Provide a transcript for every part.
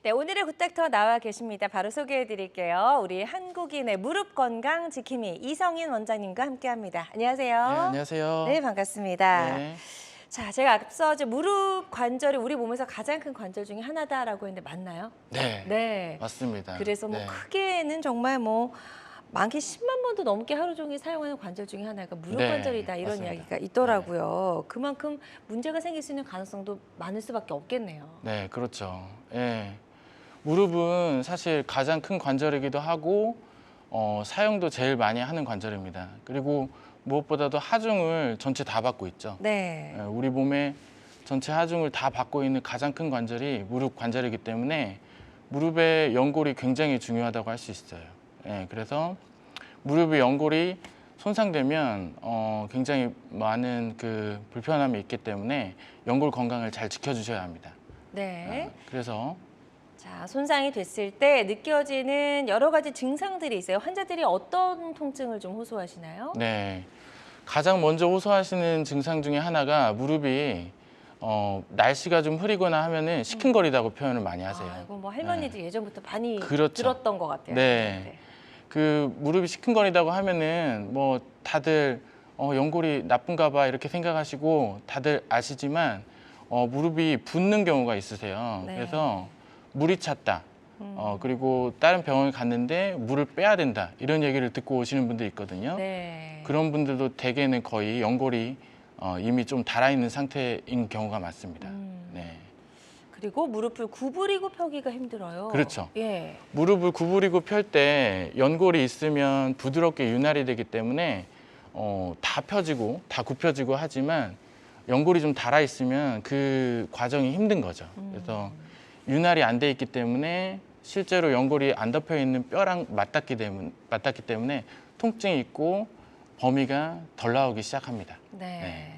네, 오늘의 굿닥터 나와 계십니다. 바로 소개해 드릴게요. 우리 한국인의 무릎 건강 지킴이 이성인 원장님과 함께합니다. 안녕하세요. 네, 안녕하세요. 네, 반갑습니다. 네, 자, 제가 앞서 이제 무릎 관절이 우리 몸에서 가장 큰 관절 중에 하나다라고 했는데 맞나요? 네, 네. 맞습니다. 그래서 뭐 네. 크게는 정말 뭐 많게 10만 번도 넘게 하루 종일 사용하는 관절 중에 하나가 무릎 네, 관절이다 이런 맞습니다. 이야기가 있더라고요. 그만큼 문제가 생길 수 있는 가능성도 많을 수밖에 없겠네요. 네, 그렇죠. 예. 무릎은 사실 가장 큰 관절이기도 하고 사용도 제일 많이 하는 관절입니다. 그리고 무엇보다도 하중을 전체 다 받고 있죠. 네. 예, 우리 몸의 전체 하중을 다 받고 있는 가장 큰 관절이 무릎 관절이기 때문에 무릎의 연골이 굉장히 중요하다고 할 수 있어요. 예, 그래서 무릎의 연골이 손상되면 굉장히 많은 그 불편함이 있기 때문에 연골 건강을 잘 지켜주셔야 합니다. 네. 그래서 자, 손상이 됐을 때 느껴지는 여러 가지 증상들이 있어요. 환자들이 어떤 통증을 좀 호소하시나요? 네, 가장 먼저 호소하시는 증상 중에 하나가 무릎이 날씨가 좀 흐리거나 하면은 시큰거리다고 표현을 많이 하세요. 아, 이거 뭐 할머니들 예전부터 많이 그렇죠. 들었던 것 같아요. 네. 그 무릎이 시큰거리다고 하면은 뭐 다들 연골이 나쁜가 봐 이렇게 생각하시고 다들 아시지만 무릎이 붓는 경우가 있으세요. 네. 그래서 물이 찼다. 그리고 다른 병원에 갔는데 물을 빼야 된다. 이런 얘기를 듣고 오시는 분들이 있거든요. 네. 그런 분들도 대개는 거의 연골이 이미 좀 닳아있는 상태인 경우가 많습니다. 네. 그리고 무릎을 구부리고 펴기가 힘들어요. 그렇죠. 예. 무릎을 구부리고 펼 때 연골이 있으면 부드럽게 윤활이 되기 때문에 다 펴지고 다 굽혀지고 하지만 연골이 좀 닳아 있으면 그 과정이 힘든 거죠. 그래서 윤활이 안 돼 있기 때문에 실제로 연골이 안 덮여 있는 뼈랑 맞닿기 때문에 통증이 있고 범위가 덜 나오기 시작합니다. 네. 네.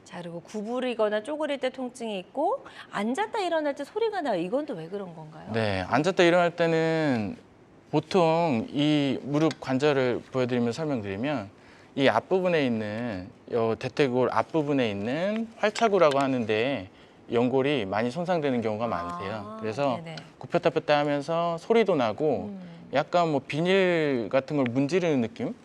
자, 그리고 구부리거나 쪼그릴 때 통증이 있고 앉았다 일어날 때 소리가 나요. 이건 또 왜 그런 건가요? 네, 앉았다 일어날 때는 보통 이 무릎 관절을 보여드리면 설명드리면 이 앞부분에 있는 대퇴골 앞부분에 있는 활차구라고 하는데 연골이 많이 손상되는 경우가 많으세요. 그래서 네네. 굽혔다 폈다 하면서 소리도 나고 약간 뭐 비닐 같은 걸 문지르는 느낌?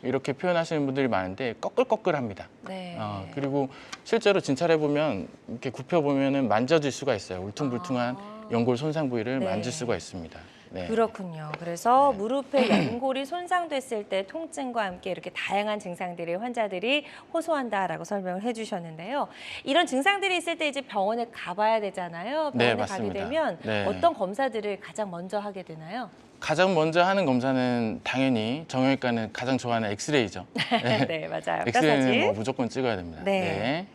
이렇게 표현하시는 분들이 많은데 꺼끌꺼끌합니다. 네. 그리고 실제로 진찰해 보면 이렇게 굽혀 보면은 만져질 수가 있어요. 울퉁불퉁한 연골 손상 부위를 네. 만질 수가 있습니다. 네. 그렇군요. 그래서 무릎의 연골이 손상됐을 때 통증과 함께 이렇게 다양한 증상들을 환자들이 호소한다라고 설명을 해주셨는데요. 이런 증상들이 있을 때 이제 병원에 가봐야 되잖아요. 병원에 네, 가게 맞습니다. 되면 네. 어떤 검사들을 가장 먼저 하게 되나요? 가장 먼저 하는 검사는 당연히 정형외과는 가장 좋아하는 엑스레이죠. 네, 맞아요. 뼈 엑스레이는 사진. 뭐 무조건 찍어야 됩니다. 네.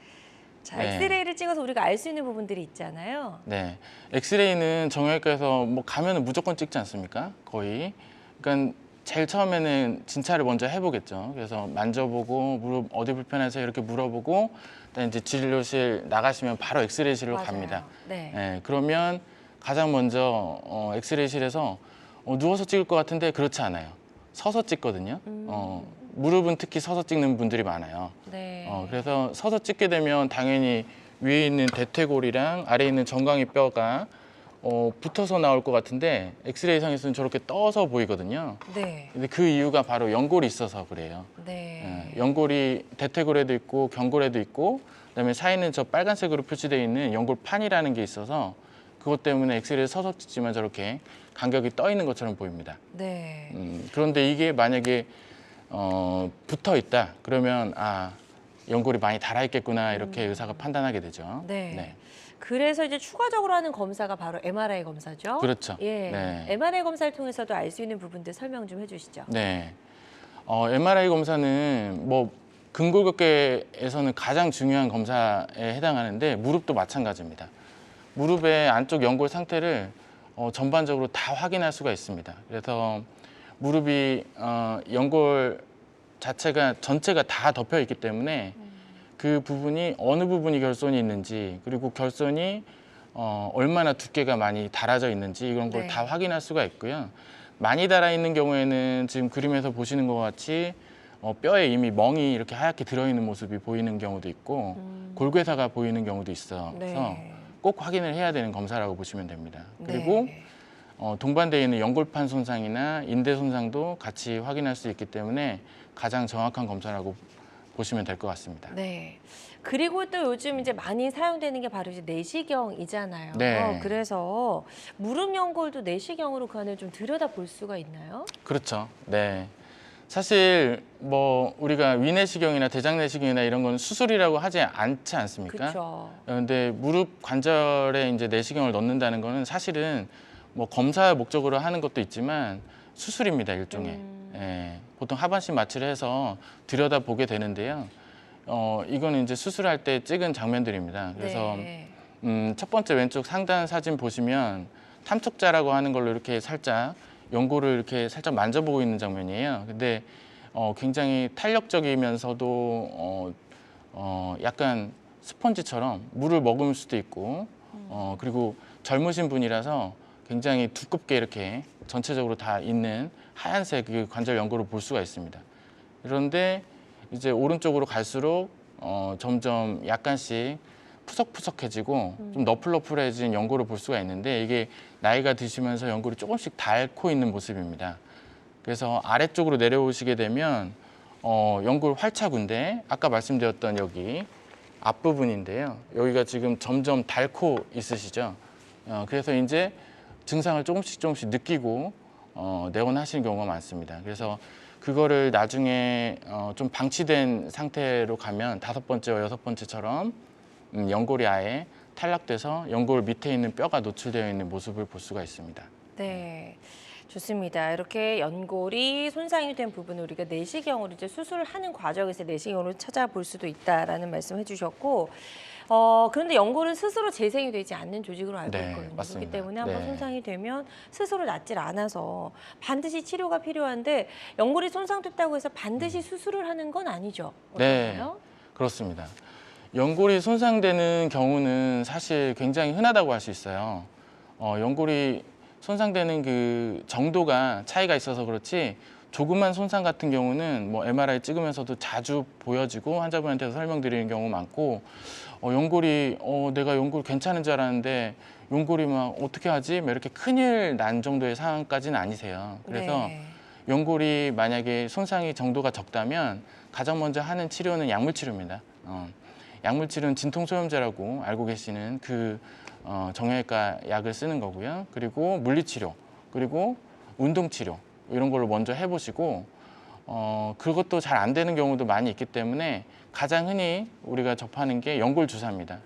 자, 네. 엑스레이를 찍어서 우리가 알 수 있는 부분들이 있잖아요. 네. 엑스레이는 정형외과에서 뭐 가면은 무조건 찍지 않습니까? 거의. 그러니까 제일 처음에는 진찰을 먼저 해보겠죠. 그래서 만져보고 무릎 어디 불편해서 이렇게 물어보고 그다음에 이제 진료실 나가시면 바로 엑스레이실로 맞아요. 갑니다. 네. 네. 그러면 가장 먼저 엑스레이실에서 누워서 찍을 것 같은데 그렇지 않아요. 서서 찍거든요. 무릎은 특히 서서 찍는 분들이 많아요. 네. 그래서 서서 찍게 되면 당연히 위에 있는 대퇴골이랑 아래에 있는 정강이 뼈가 붙어서 나올 것 같은데 엑스레이상에서는 저렇게 떠서 보이거든요. 네. 근데 그 이유가 바로 연골이 있어서 그래요. 네. 연골이 대퇴골에도 있고 경골에도 있고 그다음에 사이는 저 빨간색으로 표시되어 있는 연골판이라는 게 있어서 그것 때문에 엑스레이를 서서 찍지만 저렇게 간격이 떠 있는 것처럼 보입니다. 네. 그런데 이게 만약에 붙어 있다 그러면 연골이 많이 닳아 있겠구나 이렇게 의사가 판단하게 되죠. 네. 그래서 이제 추가적으로 하는 검사가 바로 MRI 검사죠. 그렇죠. 예. 네. MRI 검사를 통해서도 알 수 있는 부분들 설명 좀 해주시죠. 네. MRI 검사는 뭐 근골격계에서는 가장 중요한 검사에 해당하는데 무릎도 마찬가지입니다. 무릎의 안쪽 연골 상태를 전반적으로 다 확인할 수가 있습니다. 그래서 무릎이 연골 자체가 전체가 다 덮여 있기 때문에 그 부분이 어느 부분이 결손이 있는지 그리고 결손이 얼마나 두께가 많이 닳아져 있는지 이런 걸 네. 다 확인할 수가 있고요. 많이 닳아 있는 경우에는 지금 그림에서 보시는 것 같이 뼈에 이미 멍이 이렇게 하얗게 들어있는 모습이 보이는 경우도 있고 골괴사가 보이는 경우도 있어요. 그래서 네. 꼭 확인을 해야 되는 검사라고 보시면 됩니다. 그리고 네. 동반되어 있는 연골판 손상이나 인대 손상도 같이 확인할 수 있기 때문에 가장 정확한 검사라고 보시면 될 것 같습니다. 네. 그리고 또 요즘 이제 많이 사용되는 게 바로 이제 내시경이잖아요. 네. 그래서 무릎 연골도 내시경으로 그 안을 좀 들여다 볼 수가 있나요? 그렇죠. 네. 사실 뭐 우리가 위내시경이나 대장내시경이나 이런 건 수술이라고 하지 않지 않습니까? 그렇죠. 그런데 무릎 관절에 이제 내시경을 넣는다는 거는 사실은 뭐 검사 목적으로 하는 것도 있지만 수술입니다, 일종의. 예, 보통 하반신 마취를 해서 들여다 보게 되는데요. 이거는 이제 수술할 때 찍은 장면들입니다. 그래서 네. 첫 번째 왼쪽 상단 사진 보시면 탐촉자라고 하는 걸로 이렇게 살짝 연골을 이렇게 살짝 만져보고 있는 장면이에요. 근데 굉장히 탄력적이면서도 약간 스펀지처럼 물을 머금을 수도 있고 그리고 젊으신 분이라서 굉장히 두껍게 이렇게 전체적으로 다 있는 하얀색 그 관절 연골을 볼 수가 있습니다. 그런데 이제 오른쪽으로 갈수록 점점 약간씩 푸석푸석해지고 좀 너플너플해진 연골을 볼 수가 있는데 이게 나이가 드시면서 연골이 조금씩 닳고 있는 모습입니다. 그래서 아래쪽으로 내려오시게 되면 연골 활차군데 아까 말씀드렸던 여기 앞부분인데요. 여기가 지금 점점 닳고 있으시죠. 그래서 이제 증상을 조금씩 느끼고 내원하시는 경우가 많습니다. 그래서 그거를 나중에 좀 방치된 상태로 가면 5번째와 6번째처럼 연골이 아예 탈락돼서 연골 밑에 있는 뼈가 노출되어 있는 모습을 볼 수가 있습니다. 네. 좋습니다. 이렇게 연골이 손상이 된 부분을 우리가 내시경으로 이제 수술하는 과정에서 내시경으로 찾아볼 수도 있다라는 말씀 해주셨고, 그런데 연골은 스스로 재생이 되지 않는 조직으로 알고 네, 있거든요. 맞습니다. 그렇기 때문에 한번 네. 손상이 되면 스스로 낫질 않아서 반드시 치료가 필요한데 연골이 손상됐다고 해서 반드시 수술을 하는 건 아니죠. 네, 어떤가요? 그렇습니다. 연골이 손상되는 경우는 사실 굉장히 흔하다고 할 수 있어요. 연골이 손상되는 그 정도가 차이가 있어서 그렇지 조그만 손상 같은 경우는 뭐 MRI 찍으면서도 자주 보여지고 환자분한테도 설명드리는 경우 많고 연골이 내가 연골 괜찮은 줄 알았는데 연골이 막 어떻게 하지? 막 이렇게 큰일 난 정도의 상황까지는 아니세요. 그래서 네. 연골이 만약에 손상이 정도가 적다면 가장 먼저 하는 치료는 약물 치료입니다. 약물 치료는 진통소염제라고 알고 계시는 그 정형외과 약을 쓰는 거고요. 그리고 물리치료, 그리고 운동치료 이런 걸로 먼저 해보시고 그것도 잘 안 되는 경우도 많이 있기 때문에 가장 흔히 우리가 접하는 게 연골 주사입니다.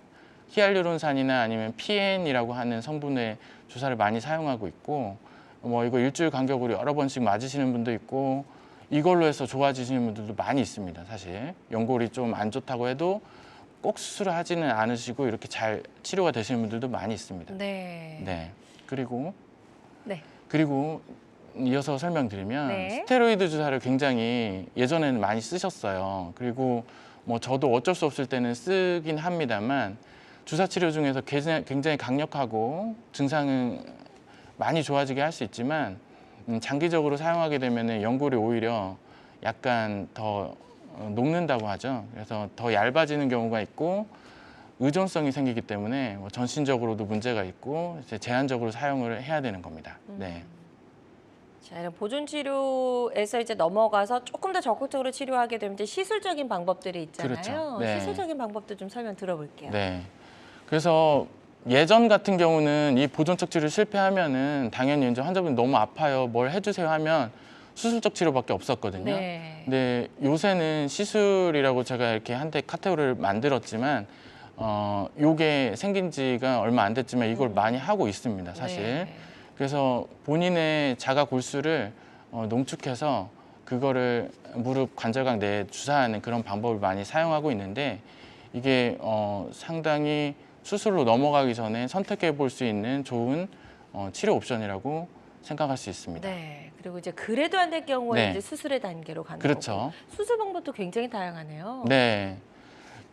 히알루론산이나 아니면 PN이라고 하는 성분의 주사를 많이 사용하고 있고 뭐 이거 일주일 간격으로 여러 번씩 맞으시는 분도 있고 이걸로 해서 좋아지시는 분들도 많이 있습니다. 사실 연골이 좀 안 좋다고 해도 꼭 수술을 하지는 않으시고 이렇게 잘 치료가 되시는 분들도 많이 있습니다. 네. 네. 그리고 네. 이어서 설명드리면 네. 스테로이드 주사를 굉장히 예전에는 많이 쓰셨어요. 그리고 뭐 저도 어쩔 수 없을 때는 쓰긴 합니다만 주사 치료 중에서 굉장히 강력하고 증상은 많이 좋아지게 할 수 있지만 장기적으로 사용하게 되면 연골이 오히려 약간 더 녹는다고 하죠. 그래서 더 얇아지는 경우가 있고 의존성이 생기기 때문에 뭐 전신적으로도 문제가 있고 이제 제한적으로 사용을 해야 되는 겁니다. 네. 자, 이런 보존 치료에서 이제 넘어가서 조금 더 적극적으로 치료하게 되면 이제 시술적인 방법들이 있잖아요. 그렇죠. 네. 시술적인 방법도 좀 설명 들어볼게요. 네. 그래서 예전 같은 경우는 이 보존적 치료 실패하면은 당연히 이제 환자분 너무 아파요. 뭘 해주세요 하면 수술적 치료밖에 없었거든요. 네. 근데 요새는 시술이라고 제가 이렇게 한때 카테고리를 만들었지만 요게 생긴 지가 얼마 안 됐지만 이걸 많이 하고 있습니다, 사실. 네. 그래서 본인의 자가 골수를 농축해서 그거를 무릎 관절각 내에 주사하는 그런 방법을 많이 사용하고 있는데 이게 상당히 수술로 넘어가기 전에 선택해 볼 수 있는 좋은 치료 옵션이라고 생각할 수 있습니다. 네. 그리고 이제 그래도 안 될 경우에 네. 이제 수술의 단계로 가는 그렇죠. 거고. 수술 방법도 굉장히 다양하네요. 네.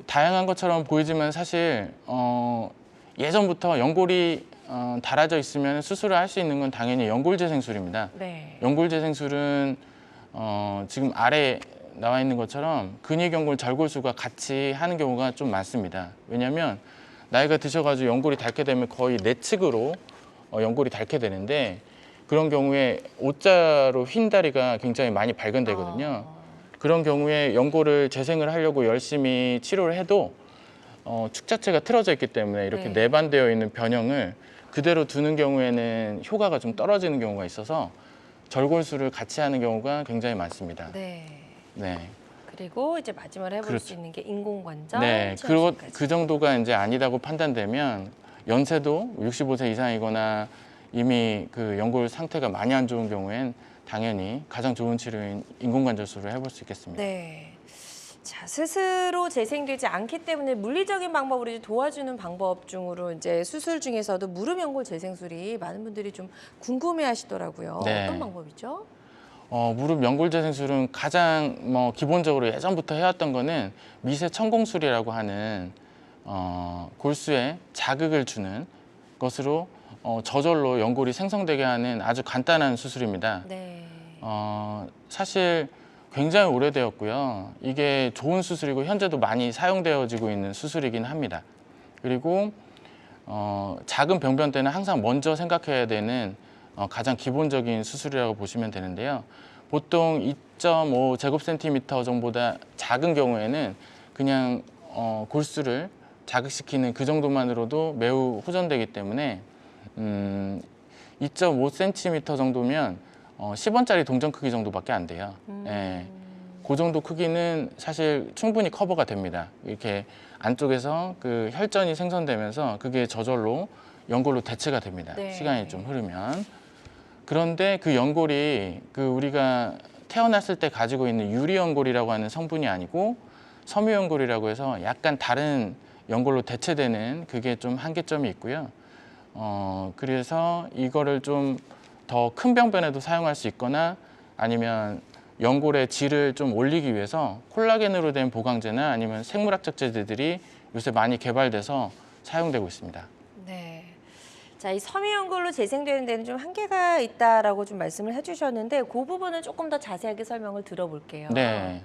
다양한 것처럼 보이지만 사실 예전부터 연골이 닳아져 있으면 수술을 할 수 있는 건 당연히 연골재생술입니다. 네. 연골재생술은 지금 아래 나와 있는 것처럼 근육연골 절골술과 같이 하는 경우가 좀 많습니다. 왜냐하면 나이가 드셔가지고 연골이 닳게 되면 거의 내측으로 연골이 닳게 되는데 그런 경우에 O자로 휜 다리가 굉장히 많이 발견되거든요. 그런 경우에 연골을 재생을 하려고 열심히 치료를 해도 축 자체가 틀어져 있기 때문에 이렇게 네. 내반되어 있는 변형을 그대로 두는 경우에는 효과가 좀 떨어지는 경우가 있어서 절골술을 같이 하는 경우가 굉장히 많습니다. 네. 네. 그리고 이제 마지막으로 해볼 그렇죠. 수 있는 게 인공관절. 네. 그리고 치료까지. 그 정도가 이제 아니다고 판단되면 연세도 65세 이상이거나 이미 그 연골 상태가 많이 안 좋은 경우엔 당연히 가장 좋은 치료인 인공관절술을 해볼 수 있겠습니다. 네. 자, 스스로 재생되지 않기 때문에 물리적인 방법으로 이제 도와주는 방법 중으로 이제 수술 중에서도 무릎 연골 재생술이 많은 분들이 좀 궁금해하시더라고요. 네. 어떤 방법이죠? 무릎 연골 재생술은 가장 기본적으로 예전부터 해왔던 거는 미세 천공술이라고 하는 골수에 자극을 주는 것으로 저절로 연골이 생성되게 하는 아주 간단한 수술입니다. 네. 사실 굉장히 오래되었고요. 이게 좋은 수술이고 현재도 많이 사용되어지고 있는 수술이긴 합니다. 그리고 작은 병변 때는 항상 먼저 생각해야 되는 가장 기본적인 수술이라고 보시면 되는데요. 보통 2.5 제곱센티미터 정도보다 작은 경우에는 그냥 골수를 자극시키는 그 정도만으로도 매우 호전되기 때문에 2.5cm 정도면 10원짜리 동전 크기 정도밖에 안 돼요. 예. 그 정도 크기는 사실 충분히 커버가 됩니다. 이렇게 안쪽에서 그 혈전이 생성되면서 그게 저절로 연골로 대체가 됩니다. 네. 시간이 좀 흐르면. 그런데 그 연골이 그 우리가 태어났을 때 가지고 있는 유리연골이라고 하는 성분이 아니고 섬유연골이라고 해서 약간 다른 연골로 대체되는 그게 좀 한계점이 있고요. 그래서 이거를 좀 더 큰 병변에도 사용할 수 있거나 아니면 연골의 질을 좀 올리기 위해서 콜라겐으로 된 보강제나 아니면 생물학적 제제들이 요새 많이 개발돼서 사용되고 있습니다. 네. 자, 이 섬유연골로 재생되는 데는 좀 한계가 있다라고 좀 말씀을 해주셨는데 그 부분은 조금 더 자세하게 설명을 들어볼게요. 네.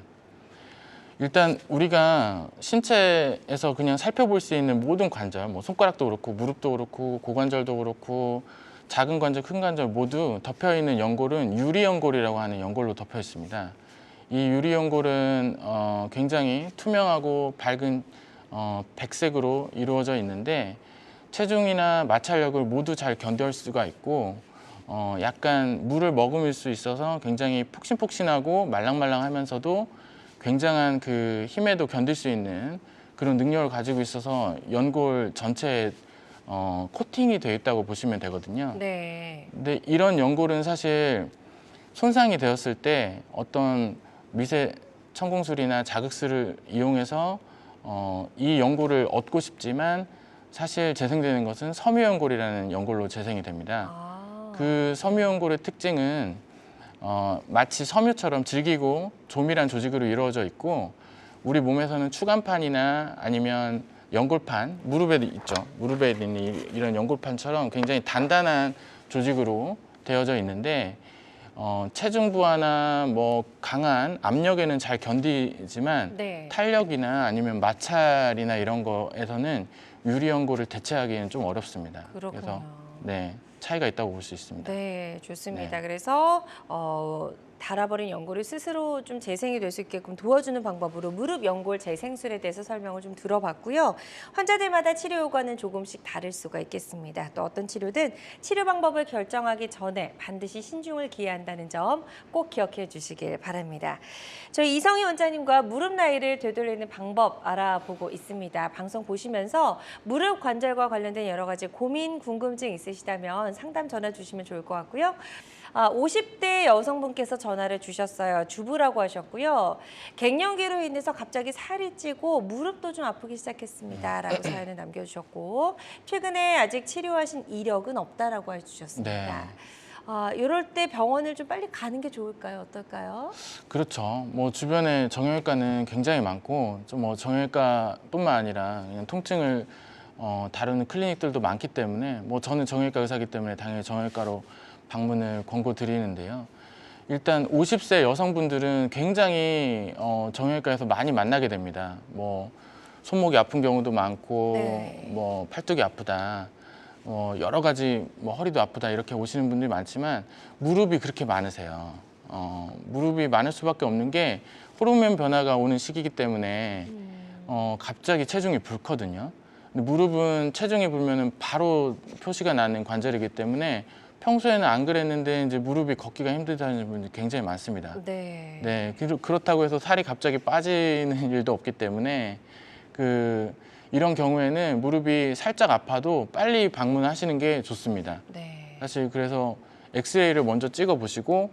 일단 우리가 신체에서 그냥 살펴볼 수 있는 모든 관절, 뭐 손가락도 그렇고 무릎도 그렇고 고관절도 그렇고 작은 관절, 큰 관절 모두 덮여 있는 연골은 유리연골이라고 하는 연골로 덮여 있습니다. 이 유리연골은 굉장히 투명하고 밝은 백색으로 이루어져 있는데 체중이나 마찰력을 모두 잘 견딜 수가 있고 약간 물을 머금을 수 있어서 굉장히 폭신폭신하고 말랑말랑하면서도 굉장한 그 힘에도 견딜 수 있는 그런 능력을 가지고 있어서 연골 전체에 코팅이 되어 있다고 보시면 되거든요. 네. 근데 이런 연골은 사실 손상이 되었을 때 어떤 미세 천공술이나 자극술을 이용해서 이 연골을 얻고 싶지만 사실 재생되는 것은 섬유연골이라는 연골로 재생이 됩니다. 그 섬유연골의 특징은 마치 섬유처럼 질기고 조밀한 조직으로 이루어져 있고 우리 몸에서는 추간판이나 아니면 연골판, 무릎에 있죠. 무릎에 있는 이런 연골판처럼 굉장히 단단한 조직으로 되어져 있는데 체중 부하나 뭐 강한 압력에는 잘 견디지만 네. 탄력이나 아니면 마찰이나 이런 거에서는 유리연골을 대체하기는 좀 어렵습니다. 그렇군요. 그래서 네, 차이가 있다고 볼 수 있습니다. 네, 좋습니다. 네. 그래서 닳아버린 연골이 스스로 좀 재생이 될 수 있게끔 도와주는 방법으로 무릎 연골 재생술에 대해서 설명을 좀 들어봤고요. 환자들마다 치료 효과는 조금씩 다를 수가 있겠습니다. 또 어떤 치료든 치료 방법을 결정하기 전에 반드시 신중을 기해한다는 점 꼭 기억해 주시길 바랍니다. 저희 이성희 원장님과 무릎 나이를 되돌리는 방법 알아보고 있습니다. 방송 보시면서 무릎 관절과 관련된 여러 가지 고민, 궁금증 있으시다면 상담 전화 주시면 좋을 것 같고요. 50대 여성분께서 전화를 주셨어요. 주부라고 하셨고요. 갱년기로 인해서 갑자기 살이 찌고 무릎도 좀 아프기 시작했습니다. 라고 사연을 남겨주셨고 최근에 아직 치료하신 이력은 없다라고 해주셨습니다. 네. 이럴 때 병원을 좀 빨리 가는 게 좋을까요? 어떨까요? 그렇죠. 뭐 주변에 정형외과는 굉장히 많고 좀 뭐 정형외과뿐만 아니라 그냥 통증을 다루는 클리닉들도 많기 때문에 뭐 저는 정형외과 의사이기 때문에 당연히 정형외과로 방문을 권고드리는데요. 일단 50세 여성분들은 굉장히 정형외과에서 많이 만나게 됩니다. 뭐 손목이 아픈 경우도 많고 네. 뭐 팔뚝이 아프다. 여러 가지 뭐 허리도 아프다 이렇게 오시는 분들이 많지만 무릎이 그렇게 많으세요. 무릎이 많을 수밖에 없는 게 호르몬 변화가 오는 시기이기 때문에 갑자기 체중이 붉거든요. 근데 무릎은 체중이 불면은 바로 표시가 나는 관절이기 때문에 평소에는 안 그랬는데 이제 무릎이 걷기가 힘들다는 분들이 굉장히 많습니다. 네. 네, 그렇다고 해서 살이 갑자기 빠지는 일도 없기 때문에 이런 경우에는 무릎이 살짝 아파도 빨리 방문하시는 게 좋습니다. 네. 사실 그래서 엑스레이를 먼저 찍어 보시고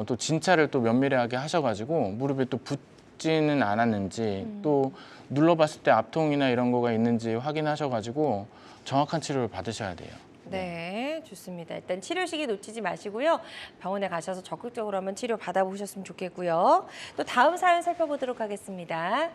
또 진찰을 또 면밀하게 하셔가지고 무릎에 또 붓지는 않았는지 또 눌러봤을 때 압통이나 이런 거가 있는지 확인하셔가지고 정확한 치료를 받으셔야 돼요. 네, 좋습니다. 일단 치료 시기 놓치지 마시고요. 병원에 가셔서 적극적으로 한번 치료 받아보셨으면 좋겠고요. 또 다음 사연 살펴보도록 하겠습니다.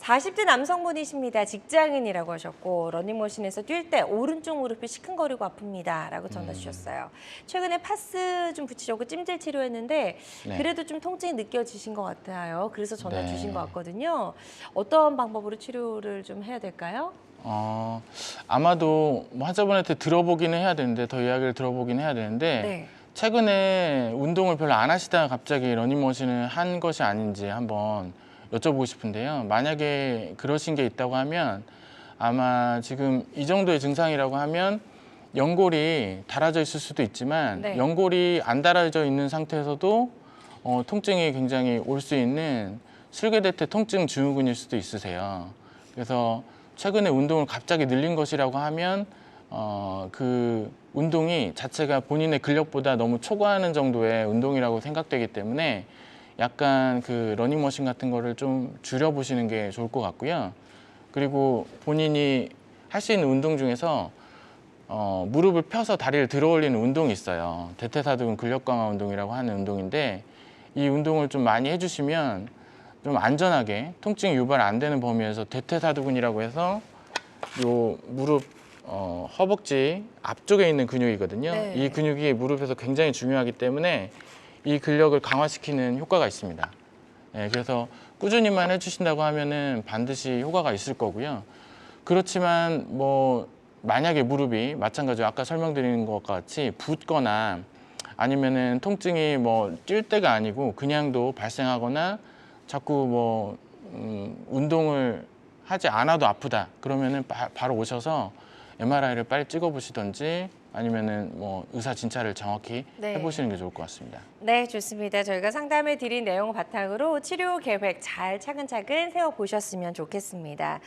40대 남성분이십니다. 직장인이라고 하셨고 러닝머신에서 뛸 때 오른쪽 무릎이 시큰거리고 아픕니다. 라고 전화 주셨어요. 최근에 파스 좀 붙이려고 찜질 치료했는데 네. 그래도 좀 통증이 느껴지신 것 같아요. 그래서 전화 네. 주신 것 같거든요. 어떤 방법으로 치료를 좀 해야 될까요? 아마도 뭐 환자분한테 들어보기는 해야 되는데 더 이야기를 들어보긴 해야 되는데 네. 최근에 운동을 별로 안 하시다가 갑자기 러닝머신을 한 것이 아닌지 한번 여쭤보고 싶은데요. 만약에 그러신 게 있다고 하면 아마 지금 이 정도의 증상이라고 하면 연골이 닳아져 있을 수도 있지만 네. 연골이 안 닳아져 있는 상태에서도 통증이 굉장히 올 수 있는 슬개대퇴 통증 증후군일 수도 있으세요. 그래서 최근에 운동을 갑자기 늘린 것이라고 하면 그 운동이 자체가 본인의 근력보다 너무 초과하는 정도의 운동이라고 생각되기 때문에 약간 그 러닝머신 같은 거를 좀 줄여보시는 게 좋을 것 같고요. 그리고 본인이 할 수 있는 운동 중에서 무릎을 펴서 다리를 들어 올리는 운동이 있어요. 대퇴사두근 근력 강화 운동이라고 하는 운동인데 이 운동을 좀 많이 해주시면 좀 안전하게 통증이 유발 안 되는 범위에서 대퇴사두근이라고 해서 요 무릎 허벅지 앞쪽에 있는 근육이거든요. 네. 이 근육이 무릎에서 굉장히 중요하기 때문에 이 근력을 강화시키는 효과가 있습니다. 예, 그래서 꾸준히만 해주신다고 하면은 반드시 효과가 있을 거고요. 그렇지만 뭐 만약에 무릎이 마찬가지로 아까 설명드린 것과 같이 붓거나 아니면은 통증이 뭐 뛸 때가 아니고 그냥도 발생하거나 자꾸 뭐 운동을 하지 않아도 아프다 그러면은 바로 오셔서 MRI를 빨리 찍어보시던지 아니면은 뭐 의사 진찰을 정확히 네. 해보시는 게 좋을 것 같습니다. 네, 좋습니다. 저희가 상담해 드린 내용 바탕으로 치료 계획 잘 차근차근 세워 보셨으면 좋겠습니다.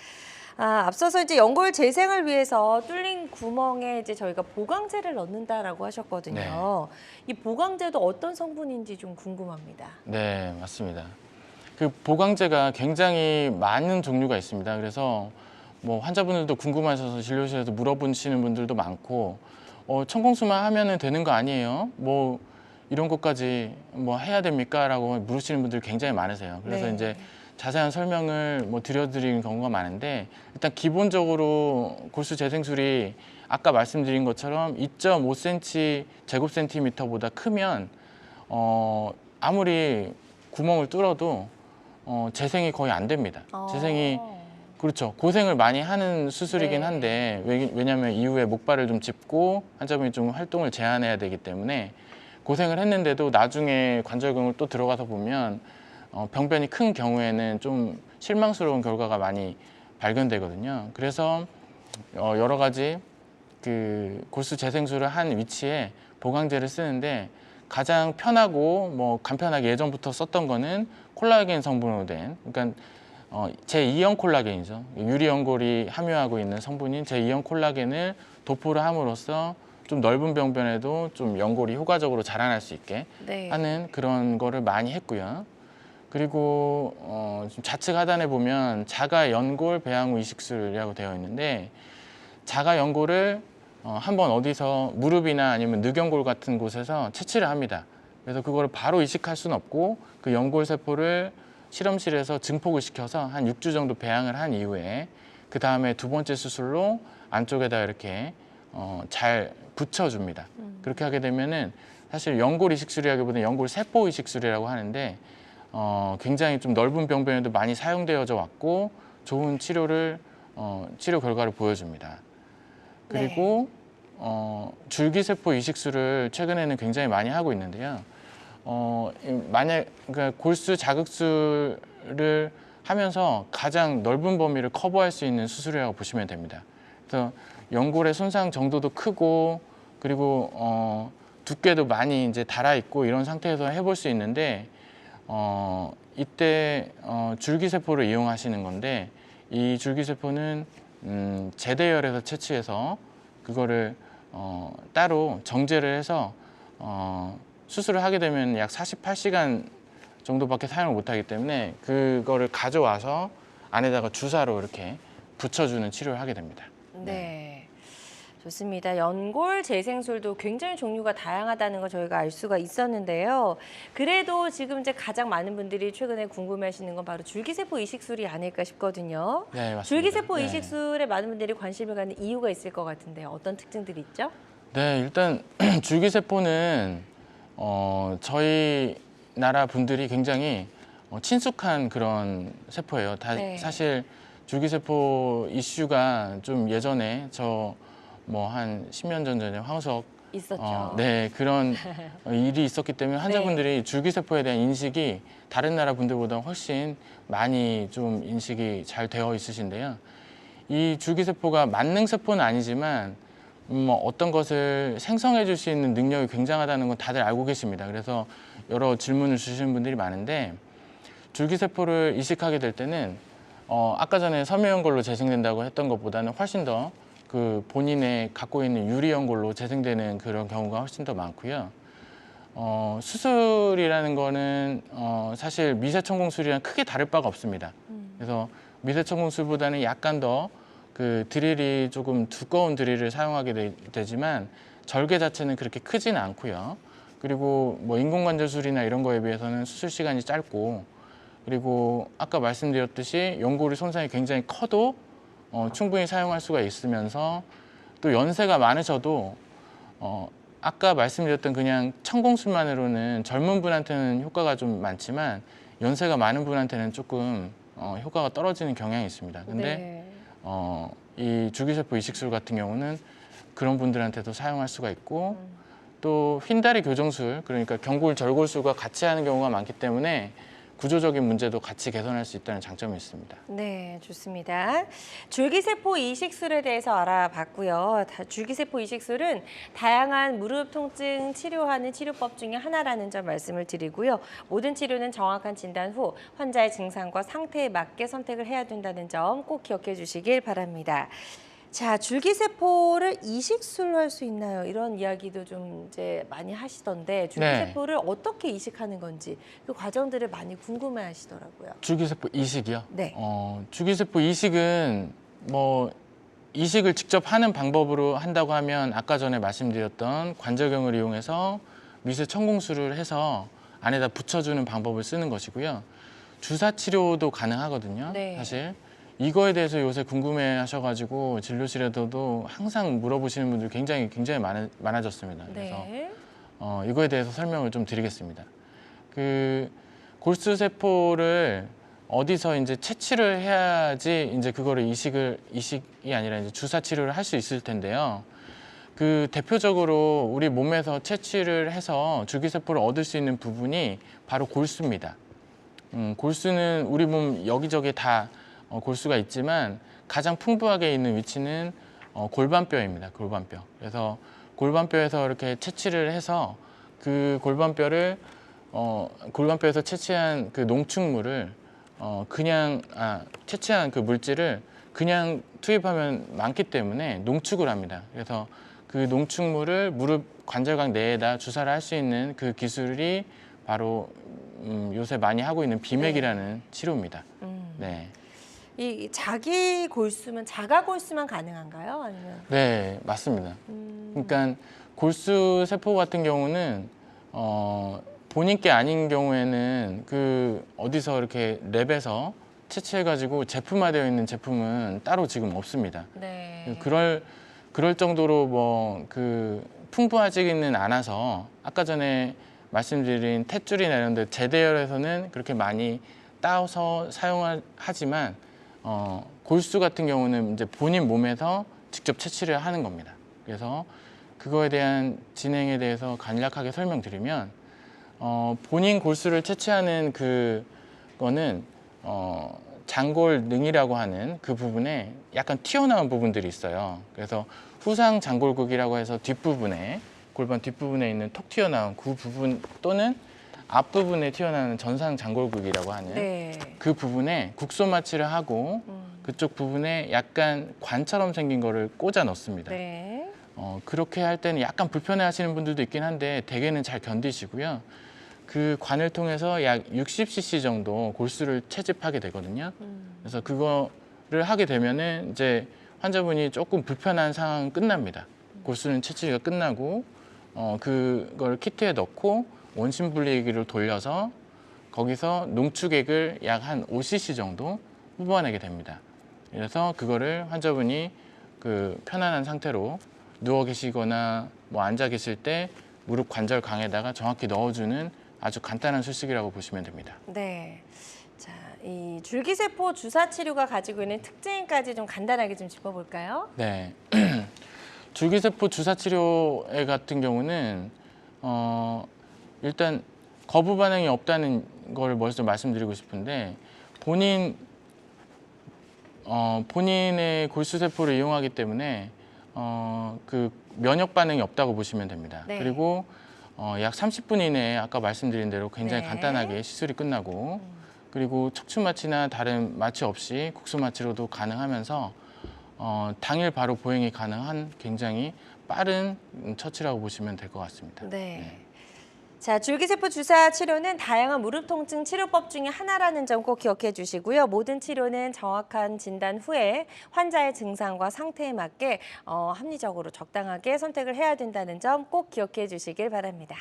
앞서서 이제 연골 재생을 위해서 뚫린 구멍에 이제 저희가 보강제를 넣는다라고 하셨거든요. 이 보강제도 어떤 성분인지 좀 궁금합니다. 네, 맞습니다. 그 보강제가 굉장히 많은 종류가 있습니다. 그래서 뭐 환자분들도 궁금하셔서 진료실에서 물어보시는 분들도 많고 천공수만 하면은 되는 거 아니에요? 뭐 이런 것까지 뭐 해야 됩니까? 라고 물으시는 분들이 굉장히 많으세요. 그래서 네. 이제 자세한 설명을 뭐 드려드리는 경우가 많은데 일단 기본적으로 골수 재생술이 아까 말씀드린 것처럼 2.5cm 제곱센티미터보다 크면 아무리 구멍을 뚫어도 재생이 거의 안 됩니다. 재생이 그렇죠. 고생을 많이 하는 수술이긴 네. 한데 왜냐하면 이후에 목발을 좀 짚고 환자분이 좀 활동을 제한해야 되기 때문에 고생을 했는데도 나중에 관절경을 또 들어가서 보면 병변이 큰 경우에는 좀 실망스러운 결과가 많이 발견되거든요. 그래서 여러 가지 그 골수 재생술을 한 위치에 보강제를 쓰는데 가장 편하고 뭐 간편하게 예전부터 썼던 거는 콜라겐 성분으로 된 그러니까 제2형 콜라겐이죠. 유리연골이 함유하고 있는 성분인 제2형 콜라겐을 도포를 함으로써 좀 넓은 병변에도 좀 연골이 효과적으로 자라날 수 있게 네. 하는 그런 거를 많이 했고요. 그리고 좌측 하단에 보면 자가 연골 배양후 이식술이라고 되어 있는데 자가 연골을 한번 어디서 무릎이나 아니면 늑연골 같은 곳에서 채취를 합니다. 그래서 그거를 바로 이식할 수는 없고 그 연골 세포를 실험실에서 증폭을 시켜서 한 6주 정도 배양을 한 이후에 그 다음에 두 번째 수술로 안쪽에다 이렇게 잘 붙여줍니다. 그렇게 하게 되면은 사실 연골 이식술이라기보다는 연골 세포 이식술이라고 하는데 굉장히 좀 넓은 병변에도 많이 사용되어져 왔고 좋은 치료 결과를 보여줍니다. 그리고 줄기세포 이식술을 최근에는 굉장히 많이 하고 있는데요. 만약 그러니까 골수 자극술을 하면서 가장 넓은 범위를 커버할 수 있는 수술이라고 보시면 됩니다. 그래서 연골의 손상 정도도 크고 그리고 두께도 많이 이제 달아 있고 이런 상태에서 해볼 수 있는데 이때 줄기세포를 이용하시는 건데 이 줄기세포는 제대열에서 채취해서 그거를 따로 정제를 해서 수술을 하게 되면 약 48시간 정도밖에 사용을 못하기 때문에 그거를 가져와서 안에다가 주사로 이렇게 붙여주는 치료를 하게 됩니다. 네. 좋습니다. 연골 재생술도 굉장히 종류가 다양하다는 거 저희가 알 수가 있었는데요. 그래도 지금 이제 가장 많은 분들이 최근에 궁금해하시는 건 바로 줄기세포 이식술이 아닐까 싶거든요. 네, 맞습니다. 줄기세포 네. 이식술에 많은 분들이 관심을 갖는 이유가 있을 것 같은데요. 어떤 특징들이 있죠? 네, 일단 줄기세포는 저희 나라 분들이 굉장히 친숙한 그런 세포예요. 네. 사실 줄기세포 이슈가 좀 예전에 뭐 한 10년 전에 황우석 있었죠. 네, 그런 일이 있었기 때문에 환자분들이 줄기세포에 대한 인식이 다른 나라 분들보다 훨씬 많이 좀 인식이 잘 되어 있으신데요. 이 줄기세포가 만능세포는 아니지만 어떤 것을 생성해 줄 수 있는 능력이 굉장하다는 건 다들 알고 계십니다. 그래서 여러 질문을 주시는 분들이 많은데 줄기세포를 이식하게 될 때는 아까 전에 섬유연골로 재생된다고 했던 것보다는 훨씬 더 그 본인의 갖고 있는 유리연골로 재생되는 그런 경우가 훨씬 더 많고요. 수술이라는 거는 사실 미세천공술이랑 크게 다를 바가 없습니다. 그래서 미세천공술보다는 약간 더 그 드릴이 조금 두꺼운 드릴을 사용하게 되지만 절개 자체는 그렇게 크지는 않고요. 그리고 뭐 인공관절술이나 이런 거에 비해서는 수술 시간이 짧고 그리고 아까 말씀드렸듯이 연골의 손상이 굉장히 커도 충분히 사용할 수가 있으면서 또 연세가 많으셔도 아까 말씀드렸던 그냥 천공술만으로는 젊은 분한테는 효과가 좀 많지만 연세가 많은 분한테는 조금 효과가 떨어지는 경향이 있습니다. 근데 네. 이 줄기세포 이식술 같은 경우는 그런 분들한테도 사용할 수가 있고 또 휜다리 교정술, 그러니까 경골 절골술과 같이 하는 경우가 많기 때문에 구조적인 문제도 같이 개선할 수 있다는 장점이 있습니다. 네, 좋습니다. 줄기세포 이식술에 대해서 알아봤고요. 줄기세포 이식술은 다양한 무릎 통증 치료하는 치료법 중에 하나라는 점 말씀을 드리고요. 모든 치료는 정확한 진단 후 환자의 증상과 상태에 맞게 선택을 해야 된다는 점 꼭 기억해 주시길 바랍니다. 자, 줄기세포를 이식술로 할 수 있나요? 이런 이야기도 좀 이제 많이 하시던데 줄기세포를 어떻게 이식하는 건지 그 과정들을 많이 궁금해하시더라고요. 줄기세포 이식이요? 네. 줄기세포 이식은 뭐 이식을 직접 하는 방법으로 한다고 하면 아까 전에 말씀드렸던 관절경을 이용해서 미세 천공술을 해서 안에다 붙여주는 방법을 쓰는 것이고요. 주사 치료도 가능하거든요. 네. 사실 이거에 대해서 요새 궁금해하셔가지고 진료실에서도 항상 물어보시는 분들이 굉장히 많아졌습니다. 그래서 네. 이거에 대해서 설명을 좀 드리겠습니다. 그 골수세포를 어디서 이제 채취를 해야지 이제 그거를 이식이 아니라 이제 주사 치료를 할 수 있을 텐데요. 그 대표적으로 우리 몸에서 채취를 해서 줄기세포를 얻을 수 있는 부분이 바로 골수입니다. 골수는 우리 몸 여기저기 다 골수가 있지만 가장 풍부하게 있는 위치는 골반뼈입니다. 골반뼈. 그래서 골반뼈에서 이렇게 채취를 해서 그 골반뼈에서 채취한 그 농축물을 채취한 그 물질을 그냥 투입하면 많기 때문에 농축을 합니다. 그래서 그 농축물을 무릎 관절각 내에다 주사를 할 수 있는 그 기술이 바로 요새 많이 하고 있는 비맥이라는 치료입니다. 네. 이 자기 골수면 자가 골수만 가능한가요? 아니면? 네, 맞습니다. 그러니까 골수 세포 같은 경우는 본인 게 아닌 경우에는 그 어디서 이렇게 랩에서 채취해가지고 제품화되어 있는 제품은 따로 지금 없습니다. 네. 그럴 정도로 뭐 그 풍부하지는 않아서 아까 전에 말씀드린 탯줄이나 이런 데 제대열에서는 그렇게 많이 따서 사용하지만 골수 같은 경우는 이제 본인 몸에서 직접 채취를 하는 겁니다. 그래서 그거에 대한 진행에 대해서 간략하게 설명드리면 본인 골수를 채취하는 그거는 장골능이라고 하는 그 부분에 약간 튀어나온 부분들이 있어요. 그래서 후상 장골극이라고 해서 뒷부분에 골반 뒷부분에 있는 톡 튀어나온 그 부분 또는 앞부분에 튀어나오는 전상 장골극이라고 하는 네. 그 부분에 국소 마취를 하고 그쪽 부분에 약간 관처럼 생긴 거를 꽂아 넣습니다. 네. 그렇게 할 때는 약간 불편해 하시는 분들도 있긴 한데 대개는 잘 견디시고요. 그 관을 통해서 약 60cc 정도 골수를 채집하게 되거든요. 그래서 그거를 하게 되면은 이제 환자분이 조금 불편한 상황은 끝납니다. 골수는 채취가 끝나고 그걸 키트에 넣고 원심 분리기를 돌려서 거기서 농축액을 약 한 5cc 정도 뽑아내게 됩니다. 그래서 그거를 환자분이 그 편안한 상태로 누워 계시거나 뭐 앉아 계실 때 무릎 관절강에다가 정확히 넣어주는 아주 간단한 수식이라고 보시면 됩니다. 네. 자, 이 줄기세포 주사 치료가 가지고 있는 특징까지 좀 간단하게 좀 짚어볼까요? 네. 줄기세포 주사 치료에 같은 경우는 일단 거부 반응이 없다는 걸 먼저 말씀드리고 싶은데 본인의 골수세포를 이용하기 때문에 그 면역 반응이 없다고 보시면 됩니다. 네. 그리고 약 30분 이내에 아까 말씀드린 대로 굉장히 네. 간단하게 시술이 끝나고 그리고 척추 마취나 다른 마취 없이 국소 마취로도 가능하면서 당일 바로 보행이 가능한 굉장히 빠른 처치라고 보시면 될 것 같습니다. 네. 자, 줄기세포 주사 치료는 다양한 무릎 통증 치료법 중에 하나라는 점 꼭 기억해 주시고요. 모든 치료는 정확한 진단 후에 환자의 증상과 상태에 맞게 합리적으로 적당하게 선택을 해야 된다는 점 꼭 기억해 주시길 바랍니다.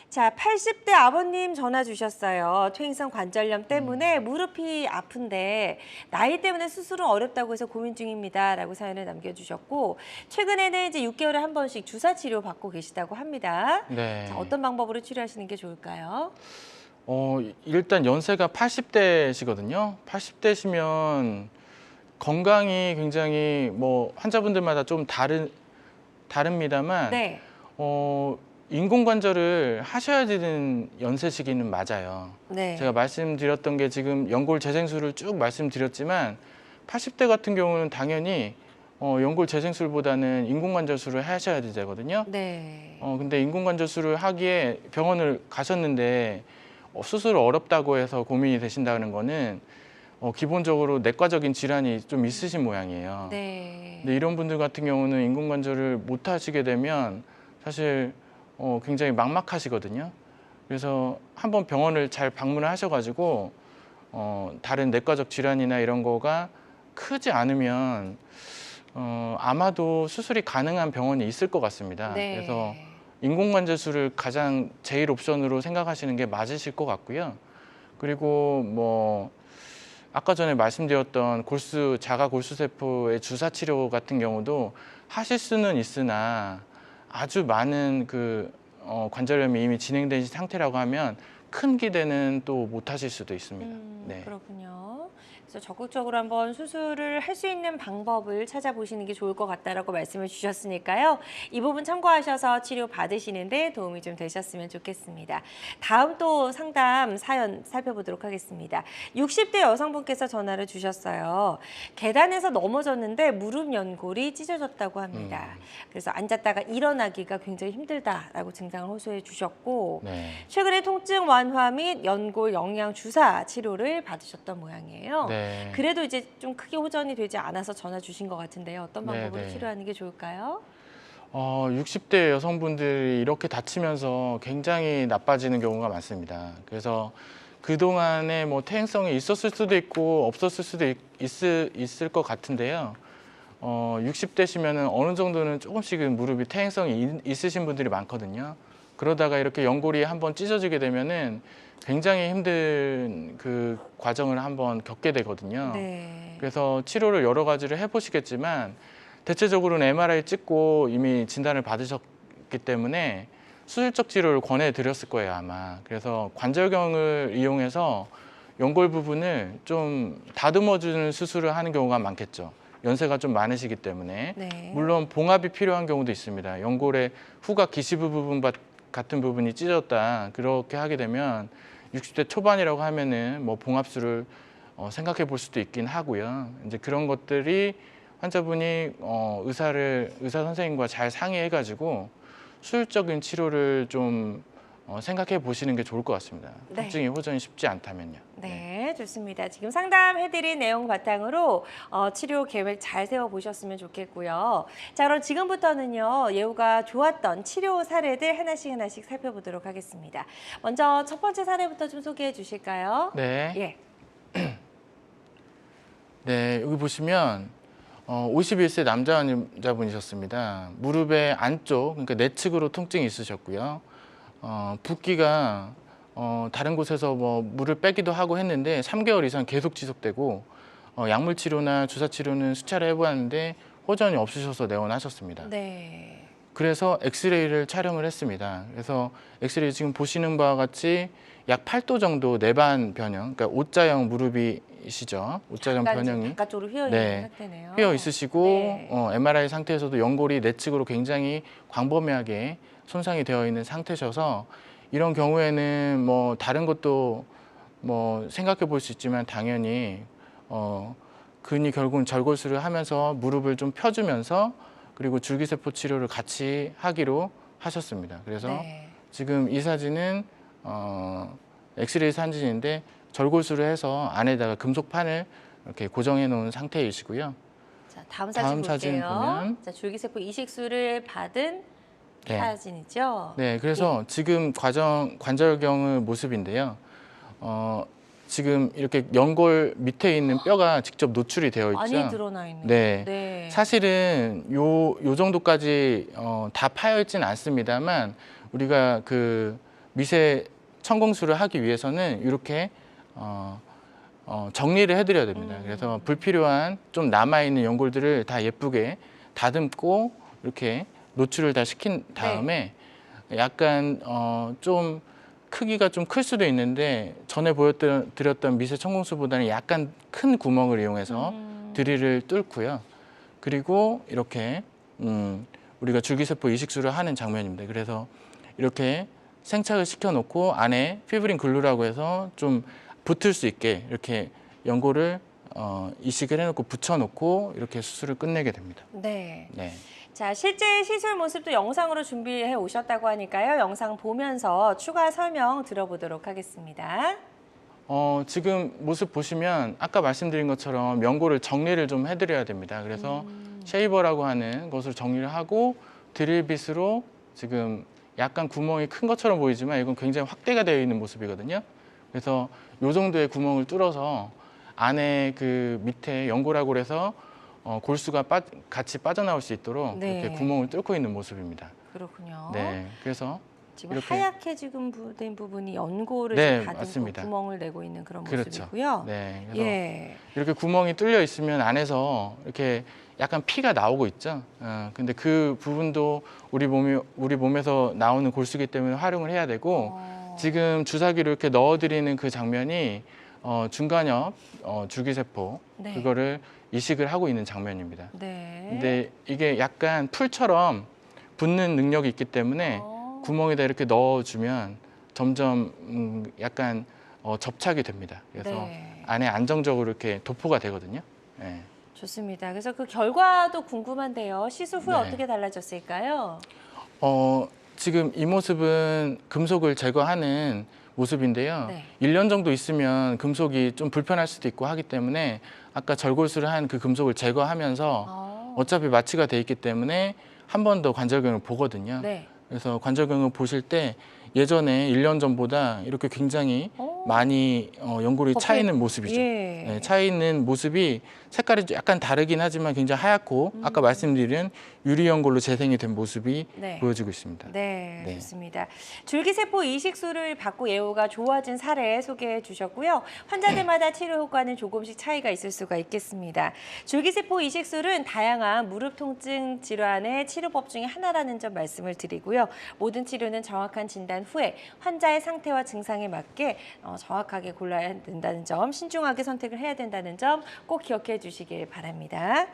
자, 80대 아버님 전화 주셨어요. 퇴행성 관절염 때문에 무릎이 아픈데 나이 때문에 수술은 어렵다고 해서 고민 중입니다. 라고 사연을 남겨주셨고 최근에는 이제 6개월에 한 번씩 주사 치료 받고 계시다고 합니다. 네. 자, 어떤 방법으로 치료하시는 게 좋을까요? 일단 연세가 80대시거든요. 80대시면 건강이 굉장히 뭐 환자분들마다 좀 다릅니다만 네. 인공관절을 하셔야 되는 연세 시기는 맞아요. 네. 제가 말씀드렸던 게 지금 연골 재생술을 쭉 말씀드렸지만 80대 같은 경우는 당연히 연골 재생술보다는 인공관절술을 하셔야 되거든요. 네. 근데 인공관절술을 하기에 병원을 가셨는데 수술 어렵다고 해서 고민이 되신다는 거는 기본적으로 내과적인 질환이 좀 있으신 모양이에요. 네. 근데 이런 분들 같은 경우는 인공관절을 못 하시게 되면 사실 굉장히 막막하시거든요. 그래서 한번 병원을 잘 방문을 하셔가지고 다른 내과적 질환이나 이런 거가 크지 않으면 아마도 수술이 가능한 병원이 있을 것 같습니다. 네. 그래서 인공관절술을 가장 제일 옵션으로 생각하시는 게 맞으실 것 같고요. 그리고 뭐 아까 전에 말씀드렸던 자가 골수세포의 주사 치료 같은 경우도 하실 수는 있으나 아주 많은 그 관절염이 이미 진행된 상태라고 하면 큰 기대는 또 못 하실 수도 있습니다. 네. 그렇군요. 그래서 적극적으로 한번 수술을 할 수 있는 방법을 찾아보시는 게 좋을 것 같다라고 말씀을 주셨으니까요. 이 부분 참고하셔서 치료 받으시는데 도움이 좀 되셨으면 좋겠습니다. 다음 또 상담 사연 살펴보도록 하겠습니다. 60대 여성분께서 전화를 주셨어요. 계단에서 넘어졌는데 무릎 연골이 찢어졌다고 합니다. 그래서 앉았다가 일어나기가 굉장히 힘들다라고 증상을 호소해 주셨고 네. 최근에 통증 완화 및 연골 영양 주사 치료를 받으셨던 모양이에요. 네. 그래도 이제 좀 크게 호전이 되지 않아서 전화 주신 것 같은데요. 어떤 방법으로 네. 치료하는 게 좋을까요? 60대 여성분들이 이렇게 다치면서 굉장히 나빠지는 경우가 많습니다. 그래서 그동안에 뭐 퇴행성이 있었을 수도 있고 없었을 수도 있을 것 같은데요. 60대시면은 어느 정도는 조금씩은 무릎이 퇴행성이 있으신 분들이 많거든요. 그러다가 이렇게 연골이 한번 찢어지게 되면은 굉장히 힘든 그 과정을 한번 겪게 되거든요. 네. 그래서 치료를 여러 가지를 해보시겠지만 대체적으로는 MRI 찍고 이미 진단을 받으셨기 때문에 수술적 치료를 권해드렸을 거예요, 아마. 그래서 관절경을 이용해서 연골 부분을 좀 다듬어주는 수술을 하는 경우가 많겠죠. 연세가 좀 많으시기 때문에. 네. 물론 봉합이 필요한 경우도 있습니다. 연골의 후각 기시부 부분 같은 부분이 찢어졌다. 그렇게 하게 되면 60대 초반이라고 하면은 뭐 봉합술을 생각해 볼 수도 있긴 하고요. 이제 그런 것들이 환자분이 의사 선생님과 잘 상의해 가지고 수술적인 치료를 좀 생각해 보시는 게 좋을 것 같습니다. 네. 통증이 호전이 쉽지 않다면요. 네, 좋습니다. 지금 상담해드린 내용 바탕으로 치료 계획 잘 세워보셨으면 좋겠고요. 자, 그럼 지금부터는요, 예후가 좋았던 치료 사례들 하나씩 살펴보도록 하겠습니다. 먼저 첫 번째 사례부터 좀 소개해 주실까요? 네. 예. 네, 여기 보시면 51세 남자분이셨습니다. 무릎의 안쪽, 그러니까 내측으로 통증이 있으셨고요. 붓기가 다른 곳에서 뭐 물을 빼기도 하고 했는데 3개월 이상 계속 지속되고 약물 치료나 주사 치료는 수차례 해보았는데 호전이 없으셔서 내원하셨습니다. 네. 그래서 엑스레이를 촬영을 했습니다. 그래서 엑스레이 지금 보시는 바와 같이 약 8도 정도 내반 변형, 그러니까 O자형 무릎이시죠. O자형 약간 좀 변형이 바깥쪽으로 휘어 있는 네, 상태네요. 휘어 있으시고 네. MRI 상태에서도 연골이 내측으로 굉장히 광범위하게 손상이 되어 있는 상태셔서 이런 경우에는 뭐 다른 것도 뭐 생각해 볼 수 있지만 당연히 근이 결국은 절골술을 하면서 무릎을 좀 펴주면서 그리고 줄기세포 치료를 같이 하기로 하셨습니다. 그래서 네. 지금 이 사진은 엑스레이 사진인데 절골술을 해서 안에다가 금속판을 이렇게 고정해 놓은 상태이시고요. 자, 다음 다음 사진 사진 볼게요. 보면 자, 줄기세포 이식술을 받은 네. 사진이죠. 네, 그래서 지금 관절경의 모습인데요. 지금 이렇게 연골 밑에 있는 뼈가 직접 노출이 되어 있죠. 많이 드러나 있네요. 네. 네. 사실은 요 정도까지 다 파여 있지는 않습니다만 우리가 그 미세 천공술을 하기 위해서는 이렇게 정리를 해드려야 됩니다. 그래서 불필요한 좀 남아 있는 연골들을 다 예쁘게 다듬고 이렇게 노출을 다 시킨 다음에 약간 좀 크기가 좀 클 수도 있는데 전에 보여드렸던 미세 천공술보다는 약간 큰 구멍을 이용해서 드릴을 뚫고요. 그리고 이렇게 우리가 줄기세포 이식술을 하는 장면입니다. 그래서 이렇게 생착을 시켜놓고 안에 피브린 글루라고 해서 좀 붙을 수 있게 이렇게 연골을 이식을 해놓고 붙여놓고 이렇게 수술을 끝내게 됩니다. 네. 네. 자, 실제 시술 모습도 영상으로 준비해 오셨다고 하니까요. 영상 보면서 추가 설명 들어보도록 하겠습니다. 지금 모습 보시면 아까 말씀드린 것처럼 연골을 정리를 좀 해드려야 됩니다. 그래서 쉐이버라고 하는 것을 정리를 하고 드릴빗으로 지금 약간 구멍이 큰 것처럼 보이지만 이건 굉장히 확대가 되어 있는 모습이거든요. 그래서 이 정도의 구멍을 뚫어서 안에 그 밑에 연골하고 그래서 골수가 같이 빠져나올 수 있도록 네. 이렇게 구멍을 뚫고 있는 모습입니다. 그렇군요. 네, 그래서 지금 이렇게. 하얗게 지금 된 부분이 연골을 네, 다듬고 맞습니다. 구멍을 내고 있는 그런 그렇죠. 모습이고요. 네, 그래서 예. 이렇게 구멍이 뚫려 있으면 안에서 이렇게 약간 피가 나오고 있죠. 근데 그 부분도 우리 몸에서 나오는 골수기 때문에 활용을 해야 되고 지금 주사기로 이렇게 넣어드리는 그 장면이 중간엽 줄기세포 네. 그거를 이식을 하고 있는 장면입니다. 네. 근데 이게 약간 풀처럼 붙는 능력이 있기 때문에 구멍에다 이렇게 넣어주면 점점 약간 접착이 됩니다. 그래서 네. 안에 안정적으로 이렇게 도포가 되거든요. 네. 좋습니다. 그래서 그 결과도 궁금한데요. 시술 후에 네. 어떻게 달라졌을까요? 지금 이 모습은 금속을 제거하는 모습인데요. 네. 1년 정도 있으면 금속이 좀 불편할 수도 있고 하기 때문에 아까 절골수를 한 그 금속을 제거하면서 어차피 마취가 돼 있기 때문에 한 번 더 관절경을 보거든요. 네. 그래서 관절경을 보실 때 예전에 1년 전보다 이렇게 굉장히 많이 연골이 차 있는 모습이죠. 예. 네, 차 있는 모습이 색깔이 약간 다르긴 하지만 굉장히 하얗고 아까 말씀드린 유리 연골로 재생이 된 모습이 네. 보여지고 있습니다. 네, 네. 좋습니다. 줄기세포 이식술을 받고 예후가 좋아진 사례 소개해 주셨고요. 환자들마다 치료 효과는 조금씩 차이가 있을 수가 있겠습니다. 줄기세포 이식술은 다양한 무릎 통증 질환의 치료법 중에 하나라는 점 말씀을 드리고요. 모든 치료는 정확한 진단 후에 환자의 상태와 증상에 맞게 정확하게 골라야 된다는 점, 신중하게 선택을 해야 된다는 점 꼭 기억해 주시길 바랍니다.